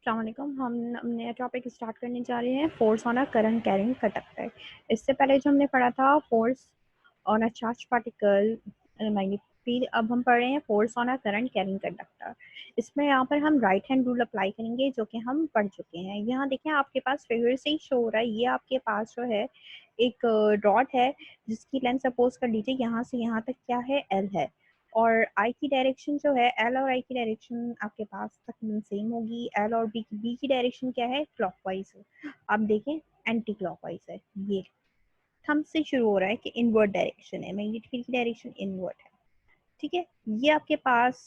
अस्सलाम वालेकुम। हम नया टॉपिक स्टार्ट करने जा रहे हैं, force on a current carrying conductor. इससे पहले जो हमने पढ़ा था force on a charge particle magnetic field, अब हम पढ़ रहे हैं force on a current carrying conductor. इसमें यहाँ पर हम राइट हैंड रूल अप्लाई करेंगे जो कि हम पढ़ चुके हैं। यहाँ देखें, आपके पास फिगर से ही शो हो रहा है, ये आपके पास जो है एक रॉड है जिसकी लेंथ सपोज कर लीजिए यहाँ से यहाँ तक क्या है, एल है। और आई की डायरेक्शन जो है, एल और आई की डायरेक्शन आपके पास तकरीबन सेम होगी। एल और बी की डायरेक्शन क्या है, क्लॉकवाइज है। आप देखें एंटी क्लॉकवाइज है। ये थंब से शुरू हो रहा है कि इनवर्ट डायरेक्शन है, मैग्नेटिक फील्ड की डायरेक्शन इनवर्ट है। ठीक है, ये आपके पास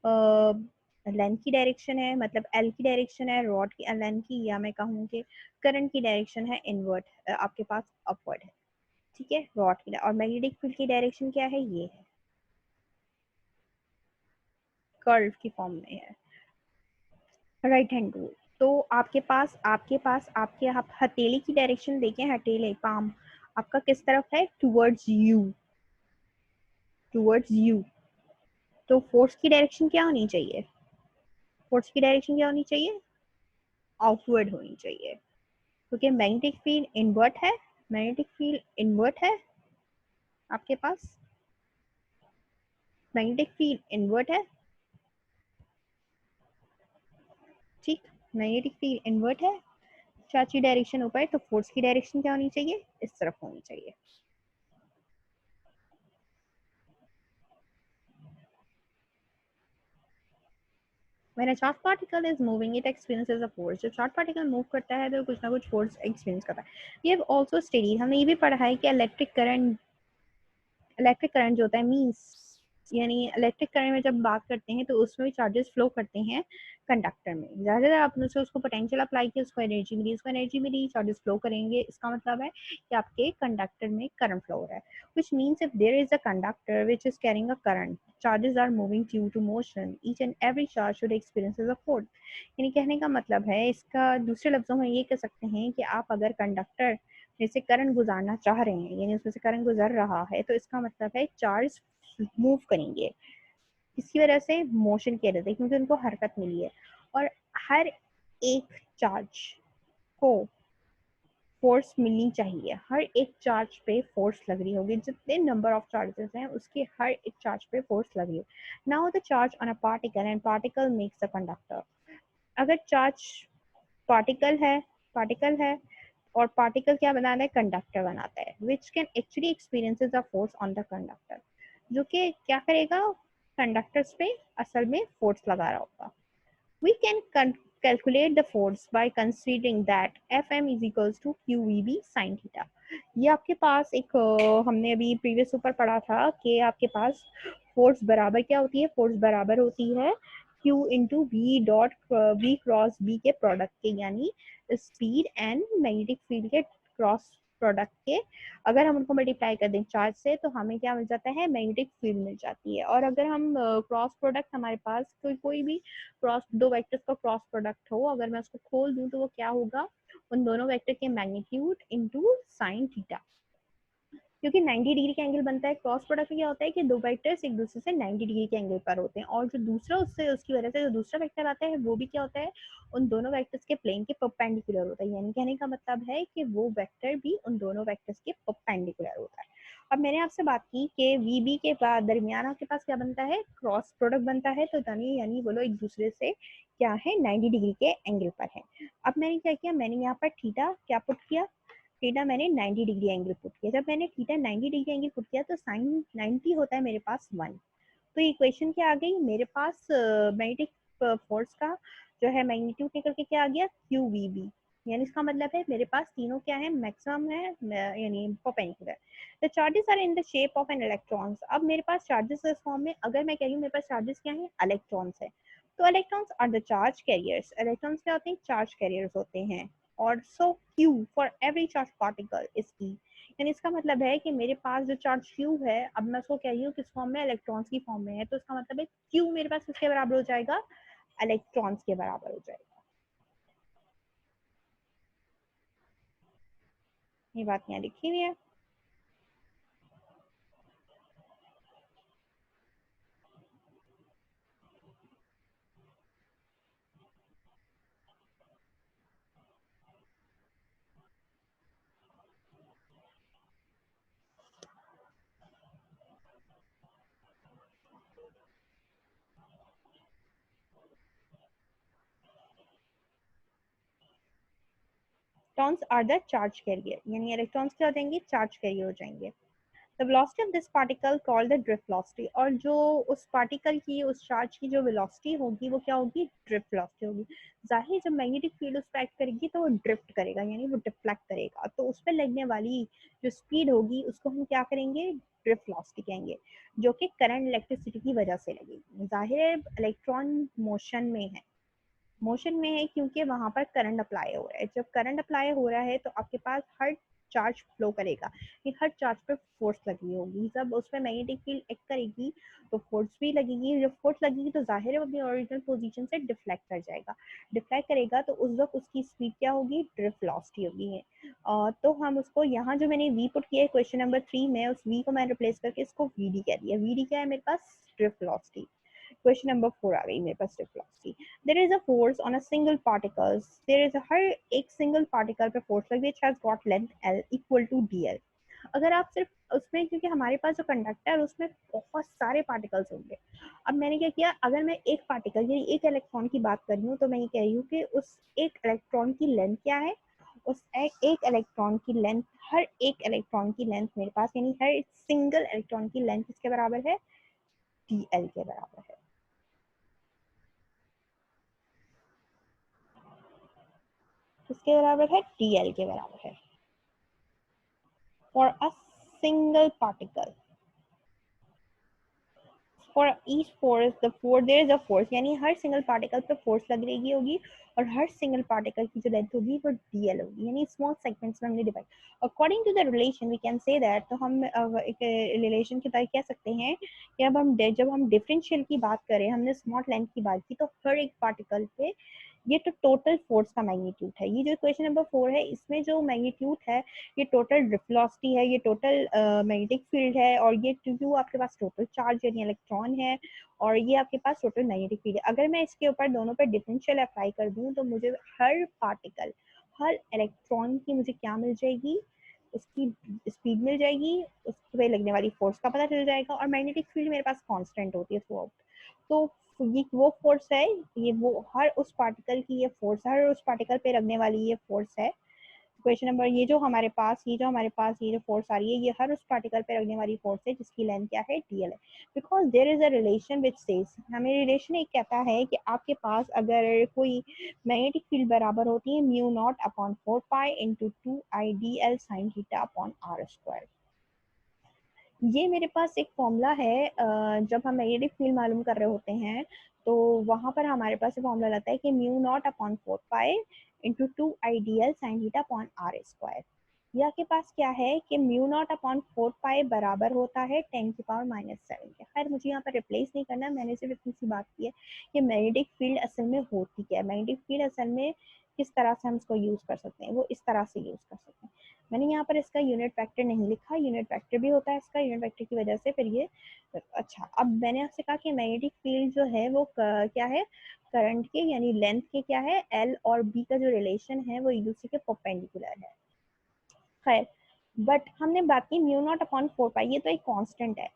लेंथ की डायरेक्शन है, मतलब एल की डायरेक्शन है रॉड की लेंथ की, या मैं कहूँ कि करंट की डायरेक्शन है इनवर्ट, आपके पास अपवर्ड है। ठीक है, रॉड की और मैग्नेटिक फील्ड की डायरेक्शन क्या है, ये है, कर्व की फॉर्म में है। Right hand rule. तो आपके आप हथेली की डायरेक्शन देखें, हथेली पाम आपका किस तरफ है, टुवर्ड्स यू, टुवर्ड्स यू। तो फोर्स की डायरेक्शन क्या होनी चाहिए, फोर्स की डायरेक्शन क्या होनी चाहिए, आउटवर्ड होनी चाहिए, क्योंकि मैग्नेटिक फील्ड इनवर्ट है, मैग्नेटिक फील्ड इनवर्ट है आपके पास, मैग्नेटिक फील्ड इनवर्ट है। ठीक, मैग्नेटिक फील्ड इनवर्ट है, चार्ज की डायरेक्शन ऊपर है, तो फोर्स की डायरेक्शन क्या होनी चाहिए, इस तरफ होनी चाहिए। When a charged particle is moving, it experiences a force. जब चार्ज पार्टिकल मूव करता है तो कुछ ना कुछ फोर्स एक्सपीरियंस करता है। ये ऑल्सो स्टडी, हमने ये भी पढ़ा है कि इलेक्ट्रिक करंट जो होता है मीन्स, यानी इलेक्ट्रिक करंट में जब बात करते हैं तो उसमें भी चार्जेस फ्लो करते हैं कंडक्टर में। ज़्यादा से ज़्यादा आपने उसको पोटेंशियल अप्लाई किया, उसको एनर्जी मिली, चार्जेस फ्लो करेंगे। इसका मतलब है कि आपके कंडक्टर में करंट फ्लो हो रहा है, which means if there is a conductor which is carrying a current, charges are moving due to motion, each and every charge should experiences a force. यानी कहने का मतलब है, इसका दूसरे लफ्जों में ये कह सकते हैं कि आप अगर कंडक्टर जैसे करंट गुजारना चाह रहे हैं, यानी उसमें से करंट गुजर रहा है, तो इसका मतलब है चार्ज मूव करेंगे, इसकी वजह से मोशन की वजह से, क्योंकि उनको हरकत मिली है। और हर एक चार्ज को फोर्स मिलनी चाहिए, हर एक चार्ज पे फोर्स लग रही होगी, जितने नंबर ऑफ चार्जेस हैं उसके हर एक चार्ज पे फोर्स लग रही है। Now the charge on a particle and particle makes a conductor. अगर चार्ज पार्टिकल है, पार्टिकल है और पार्टिकल क्या बनाता है, कंडक्टर बनाता है, which can actually experiences the force on the conductor, जो कि क्या करेगा, कंडक्टर्स पे असल में फोर्स लगा रहा होगा। We can calculate the force by considering that Fm is equals to QVB sin theta। ये आपके पास एक हमने अभी प्रीवियस ऊपर पढ़ा था कि आपके पास फोर्स बराबर क्या होती है, फोर्स बराबर होती है Q into v dot v cross B के प्रोडक्ट के, यानी स्पीड एंड मैग्नेटिक फील्ड के क्रॉस प्रोडक्ट के। अगर हम उनको मल्टीप्लाई कर दें चार्ज से तो हमें क्या मिल जाता है, मैग्नेटिक फील्ड मिल जाती है। और अगर हम क्रॉस प्रोडक्ट, हमारे पास कोई भी क्रॉस दो वेक्टर्स का क्रॉस प्रोडक्ट हो, अगर मैं उसको खोल दूं तो वो क्या होगा, उन दोनों वेक्टर के मैग्नीट्यूड इनटू साइन थीटा, क्योंकि 90 डिग्री का एंगल बनता है। क्रॉस प्रोडक्ट में क्या होता है कि दो वेक्टर्स एक दूसरे से 90 डिग्री के एंगल पर होते हैं, और जो दूसरा उससे उसकी वजह से जो दूसरा वेक्टर आता है वो भी क्या होता है, उन दोनों वेक्टर्स के प्लेन के परपेंडिकुलर होता है। यानी कहने का मतलब है कि वो वेक्टर भी उन दोनों वेक्टर्स के परपेंडिकुलर होता है। अब मैंने आपसे बात की कि वी बी के बाद दरमियान आपके पास क्या बनता है, क्रॉस प्रोडक्ट बनता है, तो यानी वो लोग एक दूसरे से क्या है, 90 डिग्री के एंगल पर है। अब मैंने क्या किया, मैंने यहाँ पर थीटा क्या पुट किया, थीटा मैंने 90 डिग्री एंगल पुट किया। जब मैंने थीटा 90 डिग्री एंगल पुट किया तो साइन 90 होता है मेरे पास 1। तो इक्वेशन क्या आ गई मेरे पास, मैग्नेटिक फोर्स का जो है मैग्नीट्यूड निकल के क्या आ गया, क्यू वी बी। यानी इसका मतलब है मेरे पास तीनों क्या है, मैक्सिमम है, यानी perpendicular. The charges are in the shape of an electrons. अब मेरे पास चार्जेस इस फॉर्म में, अगर मैं कह रही हूँ मेरे पास चार्जेस क्या है, इलेक्ट्रॉन्स है, तो electrons are the charge carriers. Electrons क्या होते हैं, चार्ज कैरियर्स होते हैं। और so Q for every charge particle is E। यानी इसका मतलब है कि मेरे पास जो चार्ज Q है, अब मैं उसको कह रही हूँ किस फॉर्म में, इलेक्ट्रॉन्स की फॉर्म में है, तो इसका मतलब है Q मेरे पास किसके बराबर हो जाएगा, इलेक्ट्रॉन्स के बराबर हो जाएगा। ये बात यहाँ लिखी हुई है। Electrons are the charge carrier, यानी इलेक्ट्रॉन्स क्या हो जाएंगे, चार्ज कैरियर हो जाएंगे। The velocity of this particle called the drift velocity, और जो उस पार्टिकल की, उस चार्ज की जो वेलोसिटी होगी वो क्या होगी, ड्रिफ्ट वेलोसिटी होगी। जाहिर जब मैग्नेटिक फील्ड उस पर एक्ट करेगी तो वो ड्रिफ्ट करेगा, यानी वो डिफ्लेक्ट करेगा, तो उस पर लगने वाली जो स्पीड होगी उसको हम क्या करेंगे, ड्रिफ्ट वेलोसिटी कहेंगे, जो कि करंट इलेक्ट्रिसिटी की वजह से लगेगी। जाहिर है इलेक्ट्रॉन मोशन में है क्योंकि वहां पर करंट अप्लाई हो रहा है। जब करंट अप्लाई हो रहा है तो आपके पास हर चार्ज फ्लो करेगा, कि हर चार्ज पे फोर्स लगी होगी, जब उस पर मैग्नेटिक फील्ड एक्ट करेगी तो फोर्स भी लगेगी, जब फोर्स लगेगी तो जाहिर है वो अपनी ओरिजिनल पोजीशन से डिफ्लेक्ट कर जाएगा, डिफ्लेक्ट करेगा तो उस वक्त उसकी स्पीड क्या होगी, ड्रिफ्ट वेलोसिटी होगी है। तो हम उसको यहाँ जो मैंने वी पुट किया है क्वेश्चन नंबर 3 में, उस वी को मैंने रिप्लेस करके इसको वी डी कह दिया। वी डी क्या है मेरे पास, ड्रिफ्ट वेलोसिटी। क्वेश्चन नंबर 4 आ गई मेरे पास, drift velocity. there is a force on a single particles, there is a हर एक सिंगल पार्टिकल पे फोर्स लगी which has got length L equal to dl। अगर आप सिर्फ उसमें, क्योंकि हमारे पास जो कंडक्टर है उसमें बहुत सारे पार्टिकल्स होंगे, अब मैंने क्या किया, अगर मैं एक पार्टिकल यानी एक इलेक्ट्रॉन की बात कर रही हूँ तो मैं ये कह रही हूँ कि उस एक इलेक्ट्रॉन की लेंथ क्या है, उस एक इलेक्ट्रॉन की लेंथ, हर एक इलेक्ट्रॉन की लेंथ मेरे पास, यानी हर सिंगल इलेक्ट्रॉन की लेंथ किसके बराबर है, dl के बराबर है। किसके बराबर है, dl के बराबर है। for a single particle, for each force the force there is a force, यानी हर सिंगल पार्टिकल पे फोर्स लग रही होगी, और हर सिंगल पार्टिकल की जो लेंथ होगी वो dl होगी, यानी स्मॉल सेगमेंट्स में हमने डिवाइड। According to the relation we can say that, तो हम एक रिलेशन के तहत कह सकते हैं कि अब हम जब हम डिफरेंशियल की बात करें, हमने स्मॉल लेंथ की बात की, तो हर एक पार्टिकल पे ये तो टोटल फोर्स का मैग्नीट्यूड है। ये जो क्वेश्चन नंबर 4 है इसमें जो मैग्नीट्यूड है ये टोटल वेलोसिटी है, ये टोटल मैग्नेटिक फील्ड है, और ये क्योंकि वो आपके पास टोटल चार्ज यानी इलेक्ट्रॉन है, और ये आपके पास टोटल मैग्नेटिक फील्ड है। अगर मैं इसके ऊपर दोनों पे डिफरेंशियल अप्लाई कर दूं तो मुझे हर पार्टिकल, हर इलेक्ट्रॉन की मुझे क्या मिल जाएगी, उसकी स्पीड मिल जाएगी, उस पे लगने वाली फोर्स का पता चल जाएगा, और मैग्नेटिक फील्ड मेरे पास कांस्टेंट होती है थ्रू आउट। तो ये वो फोर्स है, ये वो हर उस पार्टिकल की ये फोर्स, हर उस पार्टिकल पे लगने वाली ये फोर्स है। क्वेश्चन नंबर ये जो हमारे पास, ये जो फोर्स आ रही है ये हर उस पार्टिकल पे लगने वाली फोर्स है जिसकी लेंथ क्या है, dl है। Because there is a relation which says, हमें रिलेशन एक कहता है कि आपके पास अगर कोई मैग्नेटिक फील्ड बराबर होती है mu naught upon 4 pi into 2 I D L sine theta upon are square. ये मेरे पास एक फॉर्मूला है, जब हम मैग्नेटिक फील्ड मालूम कर रहे होते हैं तो वहां पर हमारे पास फॉर्मूला रहता है कि mu naught upon 4 pi into 2 I D L sine theta upon are square. या के पास क्या है कि म्यू नॉट अपॉन 4 पाई बराबर होता है 10⁻⁻⁷ के। खैर मुझे यहाँ पर रिप्लेस नहीं करना, मैंने सिर्फ इतनी सी बात की है कि मैग्नेटिक फील्ड असल में होती क्या है, मैग्नेटिक फील्ड असल में किस तरह से हम इसको यूज कर सकते हैं, वो इस तरह से यूज कर सकते हैं। मैंने यहाँ पर इसका यूनिट वेक्टर नहीं लिखा, यूनिट वेक्टर भी होता है इसका, यूनिट वेक्टर की वजह से फिर ये अच्छा। अब मैंने आपसे कहा कि मैग्नेटिक फील्ड जो है वो क्या है, करंट के यानी लेंथ के क्या है, एल और बी का जो रिलेशन है वो एक दूसरे के परपेंडिकुलर है। खैर बट हमने बात की म्यू नॉट अपॉन 4 पाई, ये तो एक कांस्टेंट है।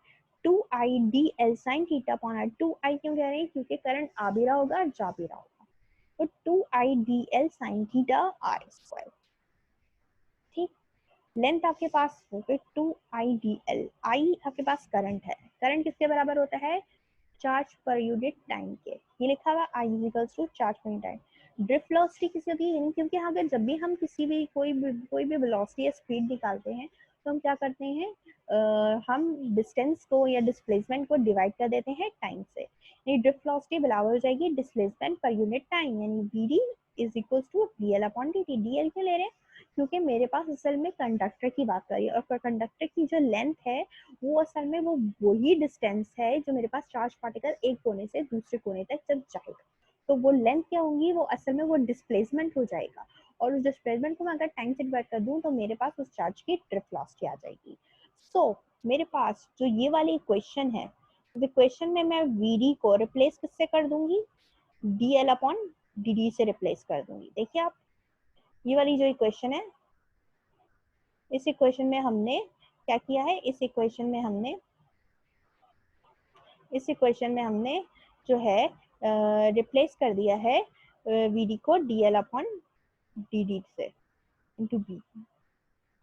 2 I D L sine theta upon R, 2 I क्यों कह रहे हैं, क्योंकि करंट आ भी रहा होगा और जा भी रहा होगा, तो 2 I D L sine theta R square. ठीक, लेंथ आपके पास हो गई 2 IDL, आई आपके पास करंट है, करंट किसके बराबर होता है, चार्ज पर यूनिट टाइम के, ये लिखा हुआ I equals to charge per unit time. Drift velocity किसी होती है, क्योंकि अगर जब भी हम किसी भी कोई भी वेलोसिटी या स्पीड निकालते हैं तो हम क्या करते हैं, हम डिस्टेंस को या डिस्प्लेसमेंट को डिवाइड कर देते हैं टाइम से, यानी ड्रिफ्ट वेलोसिटी बराबर हो जाएगी डिस्प्लेसमेंट पर यूनिट टाइम, यानी D is equals to DL upon D T. DL क्यों ले रहे हैं, क्योंकि मेरे पास असल में कंडक्टर की बात करिए, और कंडक्टर की जो लेंथ है वो असल में वो वही डिस्टेंस है जो मेरे पास चार्ज पार्टिकल एक कोने से दूसरे कोने तक जब जाएगा, तो वो लेंथ क्या होगी, वो असल में वो डिस्प्लेसमेंट हो जाएगा, और उस डिस्प्लेसमेंट को मैं अगर टाइम से डिवाइड कर दूं तो मेरे पास उस चार्ज की ड्रिफ्ट वेलोसिटी आ जाएगी। सो मेरे पास जो ये वाली इक्वेशन है, तो इक्वेशन में मैं वीडी को रिप्लेस किससे कर दूंगी, डीएल अपॉन डी से रिप्लेस कर दूंगी। देखिए आप, ये वाली जो इक्वेशन है, इस इक्वेशन में हमने क्या किया है, इस इक्वेशन में हमने जो है रिप्लेस कर दिया है वीडी को डीएल अपॉन डी डी से। Into B.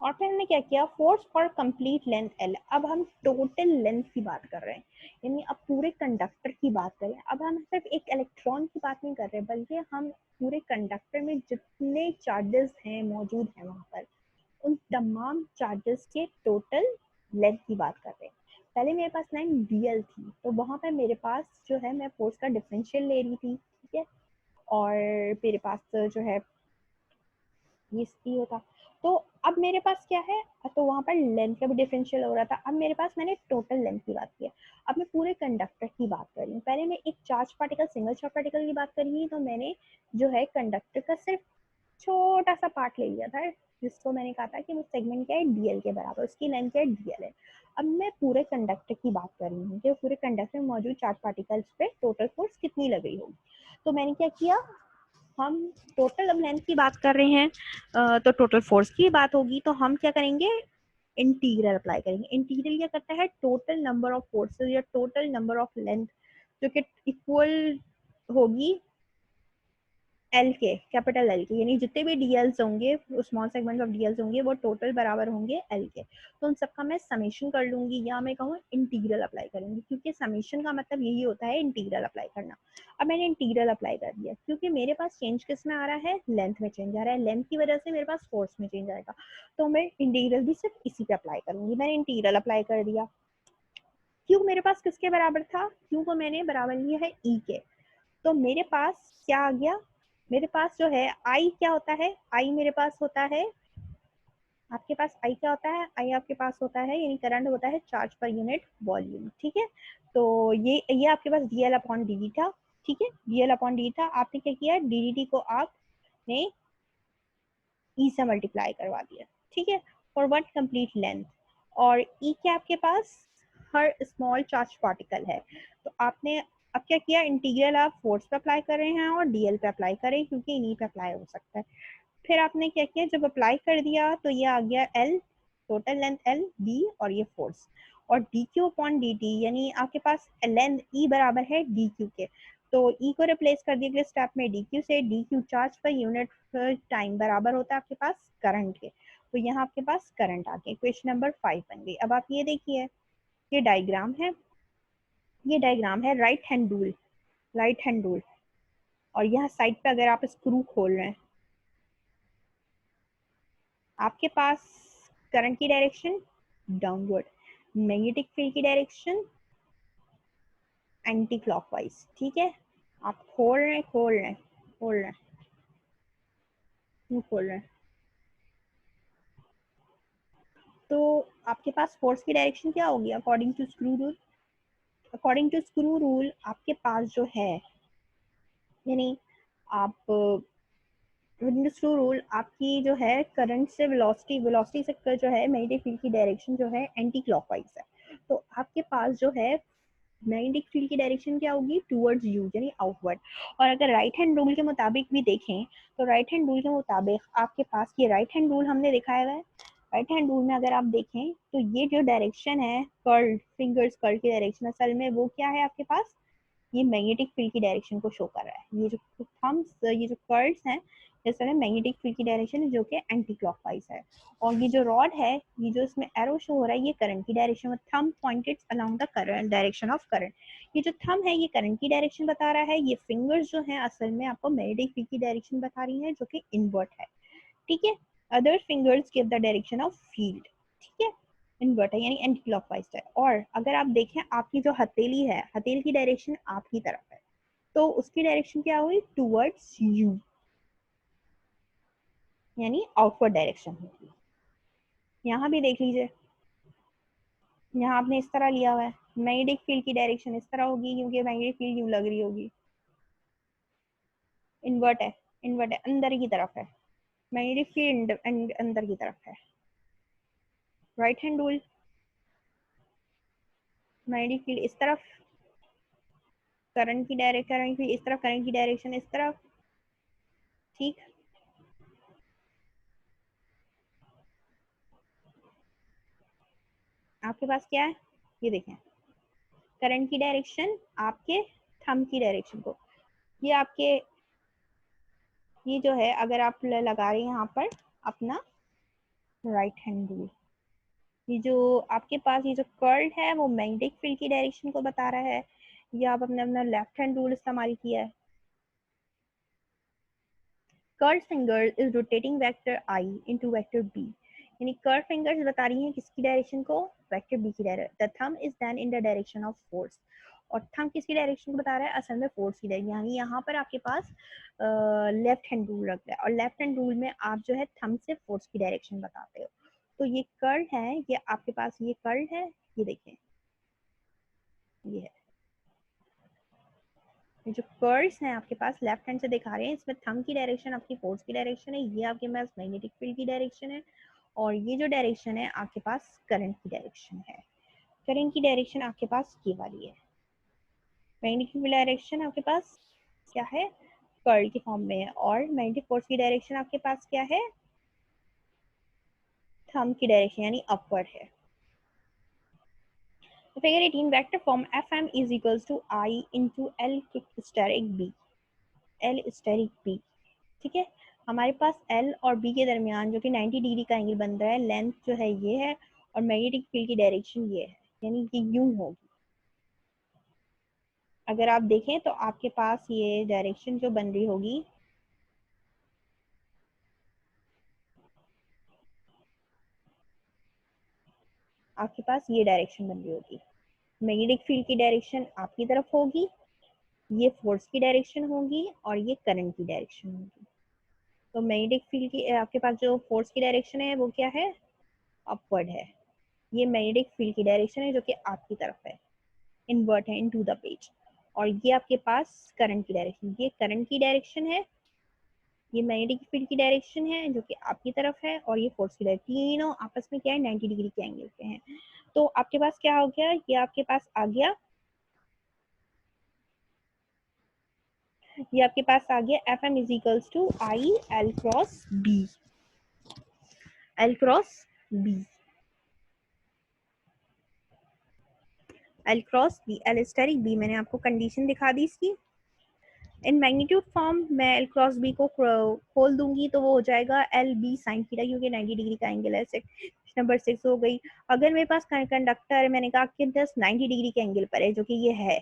और फिर हमने क्या किया, force for complete length L. अब हम टोटल लेंथ की बात कर रहे हैं, यानी अब पूरे कंडक्टर की बात करें। अब हम सिर्फ एक इलेक्ट्रॉन की बात नहीं कर रहे, बल्कि हम पूरे कंडक्टर में जितने चार्जेस हैं मौजूद हैं वहां पर, उन तमाम चार्जेस के टोटल लेंथ की बात कर रहे हैं। पहले मेरे पास लाइन डीएल थी, तो वहां पर मेरे पास जो है मैं फोर्स का डिफरेंशियल ले रही थी, ठीक है, और मेरे पास जो है ये सी होता। तो अब मेरे पास क्या है, तो वहां पर लेंथ का भी डिफरेंशियल हो रहा था। अब मेरे पास, मैंने टोटल लेंथ की बात की है, अब मैं पूरे कंडक्टर की बात कर रही हूँ। पहले मैं एक charge particle, single charge particle की बात कर रही थी, तो मैंने जो है कंडक्टर का सिर्फ छोटा सा पार्ट ले लिया था, जिसको मैंने कहा था कि वो सेगमेंट क्या है, डीएल के बराबर, उसकी लेंथ क्या है, डीएल है। अब मैं पूरे कंडक्टर की बात कर रही हूँ कि पूरे कंडक्टर में मौजूद चार्ज पार्टिकल्स पे टोटल फोर्स कितनी लग रही होगी। तो मैंने क्या किया, हम टोटल अब लेंथ की बात कर रहे हैं, तो टोटल फोर्स की बात होगी, तो हम क्या करेंगे, इंटीग्रल अप्लाई करेंगे। इंटीग्रल क्या करता है, टोटल नंबर ऑफ फोर्सेस या टोटल नंबर ऑफ लेंथ जो कि इक्वल होगी एल के, कैपिटल एल के, यानी जितने भी डीएल्स होंगे, स्मॉल सेगमेंट ऑफ डीएल्स होंगे, वो टोटल बराबर होंगे एल के। तो उन सबका मैं समेशन कर लूंगी, या मैं कहूँ इंटीग्रल अप्लाई करूंगी, क्योंकि समेशन का मतलब यही होता है, इंटीग्रल अप्लाई करना। अब मैंने इंटीग्रल अप्लाई कर दिया, क्योंकि मेरे पास चेंज किस में आ रहा है, लेंथ में चेंज आ रहा है, लेंथ की वजह से मेरे पास फोर्स में चेंज आएगा, तो मैं इंटीग्रल भी सिर्फ इसी पे अप्लाई करूंगी। मैंने इंटीग्रल अप्लाई कर दिया। क्यू मेरे पास किसके बराबर था, क्यू को मैंने बराबर लिया है ई के। तो मेरे पास क्या आ गया, मेरे पास जो है आई क्या होता है, आई मेरे पास होता है, आपके पास आई क्या होता है, आई आपके पास होता है, यानी करंट होता है चार्ज पर यूनिट वॉल्यूम, ठीक है। तो ये आपके पास डीएल अपॉन डी था, ठीक है, डीएल अपॉन डी था। आपने क्या किया, डी को आपने ई से मल्टीप्लाई करवा दिया, ठीक है, फॉर वन कंप्लीट लेंथ। और ई क्या आपके पास, हर स्मॉल चार्ज पार्टिकल है। तो आपने अब क्या किया, इंटीग्रल आप फोर्स पे अप्लाई कर रहे हैं और डीएल पे अप्लाई करें, क्योंकि इन्हीं पे अप्लाई हो सकता है। फिर आपने क्या किया, जब अप्लाई कर दिया तो ये आ गया L, total length L B, और ये फोर्स, और D Q upon D T, यानी आपके पास लेंथ ई बराबर है डी क्यू के। तो ई को रिप्लेस कर दिया अगले स्टेप में डी क्यू से, D Q charge per unit time बराबर होता है आपके पास करंट के। तो यहाँ आपके पास करंट आ गया, क्वेश्चन नंबर 5 बन गई। अब आप ये देखिए, ये डायग्राम है, ये डायग्राम है right hand rule, right hand rule. और यहाँ साइड पे अगर आप स्क्रू खोल रहे हैं, आपके पास करंट की डायरेक्शन डाउनवर्ड, मैग्नेटिक फील्ड की डायरेक्शन एंटी क्लॉकवाइज, ठीक है। आप खोल रहे हैं, खोल रहे हैं, खोल रहे हैं, क्यों खोल रहे हैं, तो आपके पास फोर्स की डायरेक्शन क्या होगी, according to screw rule, according to screw rule आपके पास जो है, यानी आप स्क्रू रूल, आपकी जो है करंट से वेलोसिटी, वेलोसिटी से जो है मैग्नेटिक फील्ड की डायरेक्शन जो है एंटी क्लॉकवाइज है। तो आपके पास जो है मैग्नेटिक फील्ड की डायरेक्शन क्या होगी, टूवर्ड्स यू, यानी आउटवर्ड। और अगर राइट हैंड रूल के मुताबिक भी देखें, तो राइट हैंड रूल के मुताबिक आपके पास, ये राइट हैंड रूल हमने दिखाया हुआ है, राइट हैंड रूल में अगर आप देखें तो ये जो डायरेक्शन है कर्ल, फिंगर्स कर्ल की डायरेक्शन, असल में वो क्या है आपके पास, ये मैग्नेटिक फील्ड की डायरेक्शन को शो कर रहा है। ये जो थम्स, ये जो कर्व्स हैं, जैसे में मैग्नेटिक फील्ड की डायरेक्शन है, जो कि एंटी क्लॉकवाइज है। और ये जो रॉड है, ये जो इसमें एरो शो हो रहा है, ये करंट की डायरेक्शन में, thumb pointed along the current, direction of current. ये जो थंब है ये करंट की डायरेक्शन बता रहा है, ये फिंगर्स जो है असल में आपको मैग्नेटिक फील्ड की डायरेक्शन बता रही है, जो कि इनवर्ट है, ठीक है। Other fingers give the direction of field, ठीक है, इनवर्ट है, यानी एंटी क्लॉकवाइज है। और अगर आप देखें, आपकी जो हथेली है, हथेली की डायरेक्शन आपकी तरफ है, तो उसकी डायरेक्शन क्या हुई, टूवर्ड्स यू, यानी आउटवर्ड डायरेक्शन होगी। यहाँ भी देख लीजिए, यहाँ आपने इस तरह लिया हुआ है, मैग्नेटिक फील्ड की डायरेक्शन इस तरह होगी, क्योंकि मैग्नेटिक फील्ड यूं लग रही होगी, इन्वर्ट है, इन्वर्ट है, अंदर की तरफ है, मैग्नेटिक फील्ड अंदर की तरफ है। Right hand rule, magnetic field इस तरफ, करंट की डायरेक्शन, करंट की इस तरफ, करंट की डायरेक्शन इस तरफ, ठीक। आपके पास क्या है, ये देखें, करंट की डायरेक्शन आपके थंब की डायरेक्शन को, ये आपके, ये जो है अगर आप लगा रहे हैं यहाँ पर, अपना राइट हैंड रूल। ये जो आपके पास ये जो कर्ल है वो मैग्नेटिक फील्ड की डायरेक्शन को बता रहा है, या आप अपने अपना लेफ्ट हैंड रूल इस्तेमाल किया है। Curl finger is rotating vector I into vector B, यानी कर्ल फिंगर्स बता रही हैं किसकी डायरेक्शन को, वेक्टर बी की direction. The thumb is then in the direction of force, और थंब किसकी डायरेक्शन को बता रहा है, असल में फोर्स की डायरेक्शन। यानी यहाँ पर आपके पास लेफ्ट हैंड रूल रख रहा है, और लेफ्ट हैंड रूल में आप जो है थंब से फोर्स की डायरेक्शन बताते हो। तो ये कर्ल है, ये आपके पास ये कर्ल है, ये देखें ये है, ये जो कर्व्स हैं आपके पास लेफ्ट हैंड से दिखा रहे हैं, इसमें थंब की डायरेक्शन आपकी फोर्स की डायरेक्शन है, ये आपके पास मैग्नेटिक फील्ड की डायरेक्शन है, और ये जो डायरेक्शन है आपके पास करंट की डायरेक्शन है। करंट की डायरेक्शन आपके पास ये वाली है, मैग्नेटिक फील्ड डायरेक्शन आपके पास क्या है, कर्ल की फॉर्म में है, और मैग्नेटिक फोर्स की डायरेक्शन आपके पास क्या है, थंब की डायरेक्शन यानी अपवर्ड है। Figure 18 vector form FM is equals to I into L steric B, L steric B, ठीक है। हमारे पास L और B के दरमियान जो कि 90 डिग्री का एंगल बन रहा है, लेंथ जो है ये है, और मैग्नेटिक फील्ड की डायरेक्शन ये है, यानी ये यूं होगी। अगर आप देखें तो आपके पास ये डायरेक्शन जो बन रही होगी, आपके पास ये डायरेक्शन बन रही होगी, मैग्नेटिक फील्ड की डायरेक्शन आपकी तरफ होगी, ये फोर्स की डायरेक्शन होगी, और ये करंट की डायरेक्शन होगी। तो मैग्नेटिक फील्ड की आपके पास जो फोर्स की डायरेक्शन है वो क्या है, अपवर्ड है। ये मैग्नेटिक फील्ड की डायरेक्शन है जो कि आपकी तरफ है, इन्वर्ट है इनटू द पेज। और ये आपके पास करंट की डायरेक्शन, ये करंट की डायरेक्शन है, ये मैग्नेटिक फील्ड की डायरेक्शन है जो कि आपकी तरफ है, और ये फोर्स की डायरेक्शन, तीनों आपस में क्या है, 90 डिग्री के एंगल पे हैं। तो आपके पास क्या हो गया, ये आपके पास आ गया, ये आपके पास आ गया FM is equals to I L cross B, L cross B, L cross B, L asterisk B. मैंने आपको कंडीशन दिखा दी इसकी। इन मैग्नीट्यूड फॉर्म मैं एल क्रॉस बी को खोल दूंगी तो वो हो जाएगा एल बी साइन थीटा, क्योंकि 90 डिग्री का एंगल है। नंबर 6 हो गई। अगर मेरे पास कंडक्टर मैंने कहा कि 90 डिग्री के एंगल पर है, जो कि ये है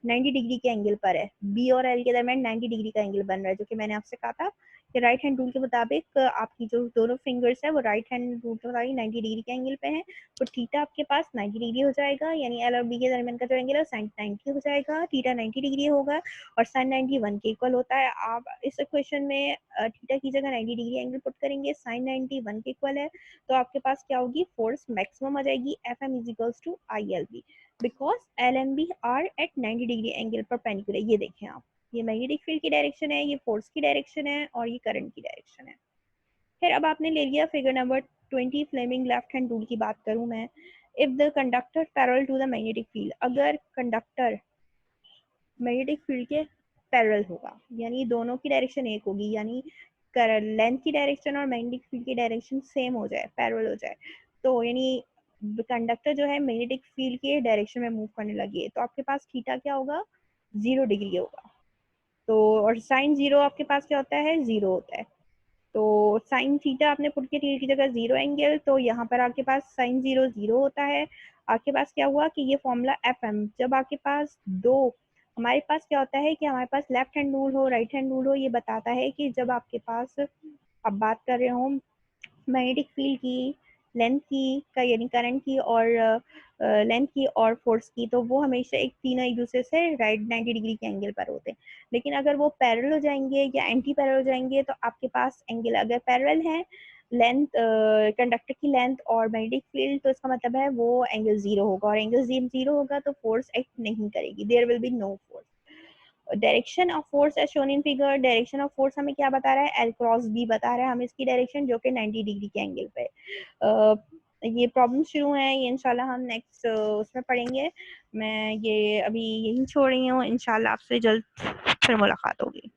90 डिग्री के एंगल पर है, बी और एल के दरमियान 90 डिग्री का एंगल बन रहा है, जो कि मैंने आपसे कहा था कि राइट हैंड रूल के मुताबिक आपकी जो दोनों फिंगर्स है वो राइट हैंड रूल के मुताबिक 90 डिग्री के एंगल पे हैं, तो थीटा आपके पास 90 डिग्री हो जाएगा, यानी एल और बी के दरमियान का जो एंगल है साइन 90 हो जाएगा, थीटा 90 डिग्री होगा, और साइन 90 1 के इक्वल होता है। आप इस इक्वेशन में थीटा की जगह 90 डिग्री एंगल पुट करेंगे, साइन 90 1 के इक्वल है, तो आपके पास क्या होगी, फोर्स मैक्सिमम आ जाएगी, F M is equals to I L B, because L and B are at 90 degree angle perpendicular. ये देखें आप, ये मैग्नेटिक फील्ड की डायरेक्शन है, ये फोर्स की डायरेक्शन है, और ये करंट की डायरेक्शन है। फिर अब आपने ले लिया figure number 20, Fleming left hand rule की बात करूं मैं, if the conductor parallel to the magnetic field, अगर कंडक्टर मैग्नेटिक फील्ड के पैरेलल होगा, यानी दोनों की डायरेक्शन एक होगी, यानी लेंथ की डायरेक्शन और मैग्नेटिक फील्ड की डायरेक्शन सेम हो जाए, पैरेलल हो जाए, तो यानी कंडक्टर जो है मैग्नेटिक फील्ड के डायरेक्शन में मूव करने लगे, तो आपके पास थीटा क्या होगा, 0 डिग्री होगा। तो और साइन 0 आपके पास क्या होता है, 0 होता है। तो साइन थीटा आपने पुट किया थीटा की जगह 0 एंगल, तो यहाँ पर आपके पास साइन 0 0 होता है। आपके पास क्या हुआ कि ये फॉर्मूला एफ एम, जब आपके पास दो, हमारे पास क्या होता है कि हमारे पास लेफ्ट हैंड रूल हो राइट हैंड रूल हो, ये बताता है कि जब आपके पास, अब बात कर रहे हो मैग्नेटिक फील्ड की, लेंथ की का यानी करंट की, और लेंथ की और फोर्स की, तो वो हमेशा तीनों एक दूसरे से राइट 90 डिग्री के एंगल पर होते हैं। लेकिन अगर वो पैरेलल हो जाएंगे या एंटी पैरेलल हो जाएंगे, तो आपके पास एंगल अगर पैरेलल है, लेंथ कंडक्टर की लेंथ और मैग्नेटिक फील्ड, तो इसका मतलब है वो एंगल 0 होगा, और एंगल 0 होगा तो फोर्स एक्ट नहीं करेगी, there will be no force. Direction of force as shown in figure, direction of force हमें क्या बता रहा है, एल क्रॉस बी बता रहा है हमें इसकी डायरेक्शन, जो कि 90 डिग्री के एंगल पे। ये प्रॉब्लम शुरू है, ये इंशाल्लाह हम नेक्स्ट उसमें पढ़ेंगे। मैं ये अभी यही छोड़ रही हूँ, इंशाल्लाह आपसे जल्द फिर मुलाकात होगी।